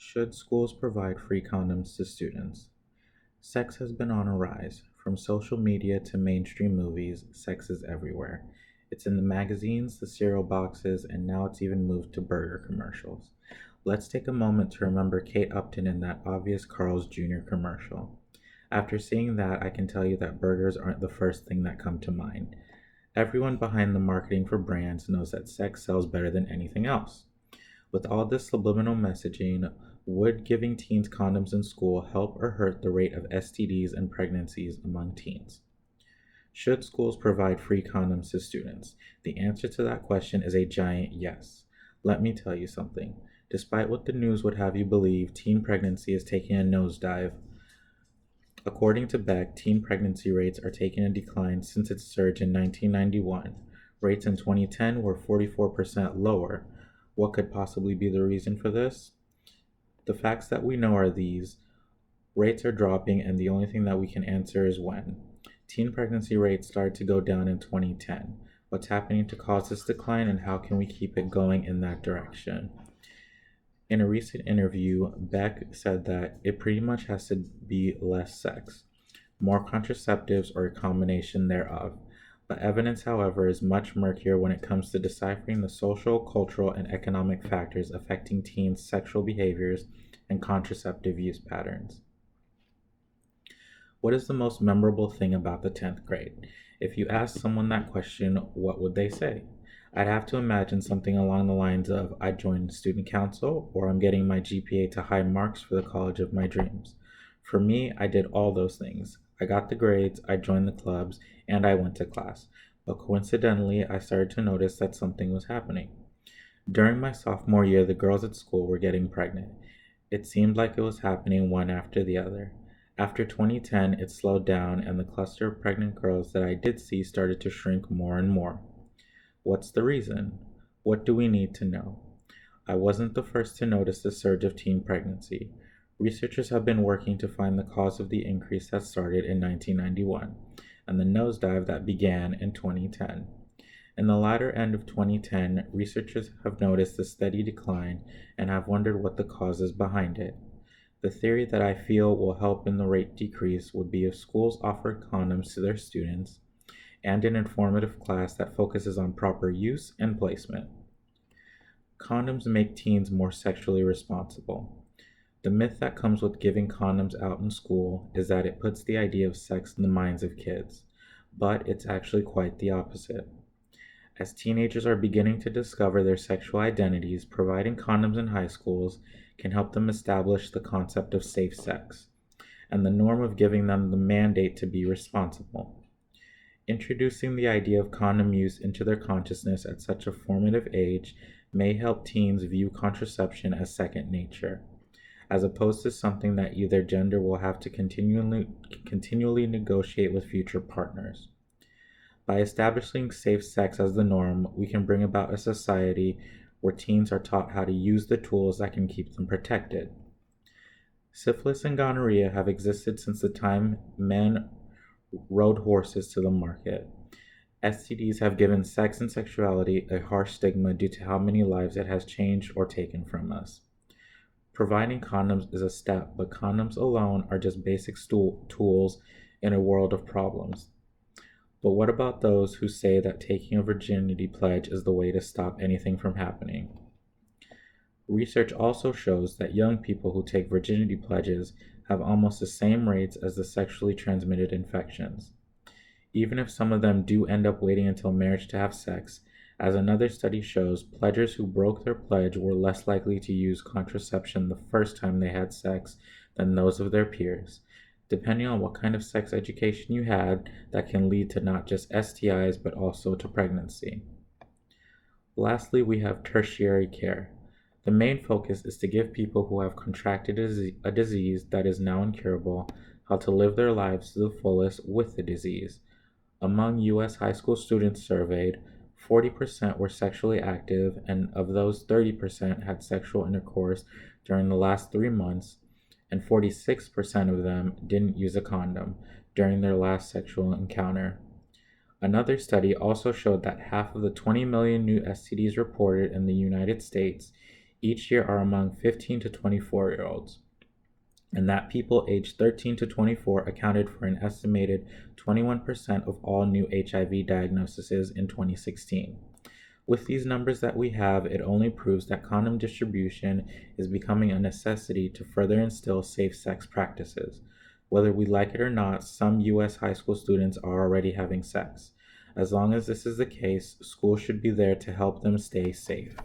Should schools provide free condoms to students? Sex has been on a rise. From social media to mainstream movies, sex is everywhere. It's in the magazines, the cereal boxes, and now it's even moved to burger commercials. Let's take a moment to remember Kate Upton in that obvious Carl's Jr. commercial. After seeing that, I can tell you that burgers aren't the first thing that come to mind. Everyone behind the marketing for brands knows that sex sells better than anything else. With all this subliminal messaging, would giving teens condoms in school help or hurt the rate of STDs and pregnancies among teens? Should schools provide free condoms to students? The answer to that question is a giant yes. Let me tell you something. Despite what the news would have you believe, teen pregnancy is taking a nosedive. According to Beck, teen pregnancy rates are taking a decline since its surge in 1991. Rates in 2010 were 44% lower. What could possibly be the reason for this? The facts that we know are these: rates are dropping, and the only thing that we can answer is when. Teen pregnancy rates started to go down in 2010. What's happening to cause this decline, and how can we keep it going in that direction? In a recent interview, Beck said that it pretty much has to be less sex, more contraceptives, or a combination thereof. But evidence, however, is much murkier when it comes to deciphering the social, cultural, and economic factors affecting teens' sexual behaviors and contraceptive use patterns. What is the most memorable thing about the 10th grade? If you ask someone that question, what would they say? I'd have to imagine something along the lines of, I joined student council, or I'm getting my GPA to high marks for the college of my dreams. For me, I did all those things. I got the grades, I joined the clubs, and I went to class. But coincidentally, I started to notice that something was happening. During my sophomore year, the girls at school were getting pregnant. It seemed like it was happening one after the other. After 2010, it slowed down, and the cluster of pregnant girls that I did see started to shrink more and more. What's the reason? What do we need to know? I wasn't the first to notice the surge of teen pregnancy. Researchers have been working to find the cause of the increase that started in 1991 and the nosedive that began in 2010. In the latter end of 2010, researchers have noticed the steady decline and have wondered what the cause is behind it. The theory that I feel will help in the rate decrease would be if schools offered condoms to their students and an informative class that focuses on proper use and placement. Condoms make teens more sexually responsible. The myth that comes with giving condoms out in school is that it puts the idea of sex in the minds of kids, but it's actually quite the opposite. As teenagers are beginning to discover their sexual identities, providing condoms in high schools can help them establish the concept of safe sex and the norm of giving them the mandate to be responsible. Introducing the idea of condom use into their consciousness at such a formative age may help teens view contraception as second nature, as opposed to something that either gender will have to continually negotiate with future partners. By establishing safe sex as the norm, we can bring about a society where teens are taught how to use the tools that can keep them protected. Syphilis and gonorrhea have existed since the time men rode horses to the market. STDs have given sex and sexuality a harsh stigma due to how many lives it has changed or taken from us. Providing condoms is a step, but condoms alone are just basic tools in a world of problems. But what about those who say that taking a virginity pledge is the way to stop anything from happening? Research also shows that young people who take virginity pledges have almost the same rates as the sexually transmitted infections. Even if some of them do end up waiting until marriage to have sex, as another study shows, pledgers who broke their pledge were less likely to use contraception the first time they had sex than those of their peers. Depending on what kind of sex education you had, that can lead to not just STIs but also to pregnancy. Lastly, we have tertiary care. The main focus is to give people who have contracted a disease that is now incurable how to live their lives to the fullest with the disease. Among U.S. high school students surveyed, 40% were sexually active, and of those, 30% had sexual intercourse during the last 3 months, and 46% of them didn't use a condom during their last sexual encounter. Another study also showed that half of the 20 million new STDs reported in the United States, each year are among 15 to 24-year-olds, and that people aged 13 to 24 accounted for an estimated 21% of all new HIV diagnoses in 2016. With these numbers that we have, it only proves that condom distribution is becoming a necessity to further instill safe sex practices. Whether we like it or not, some U.S. high school students are already having sex. As long as this is the case, schools should be there to help them stay safe.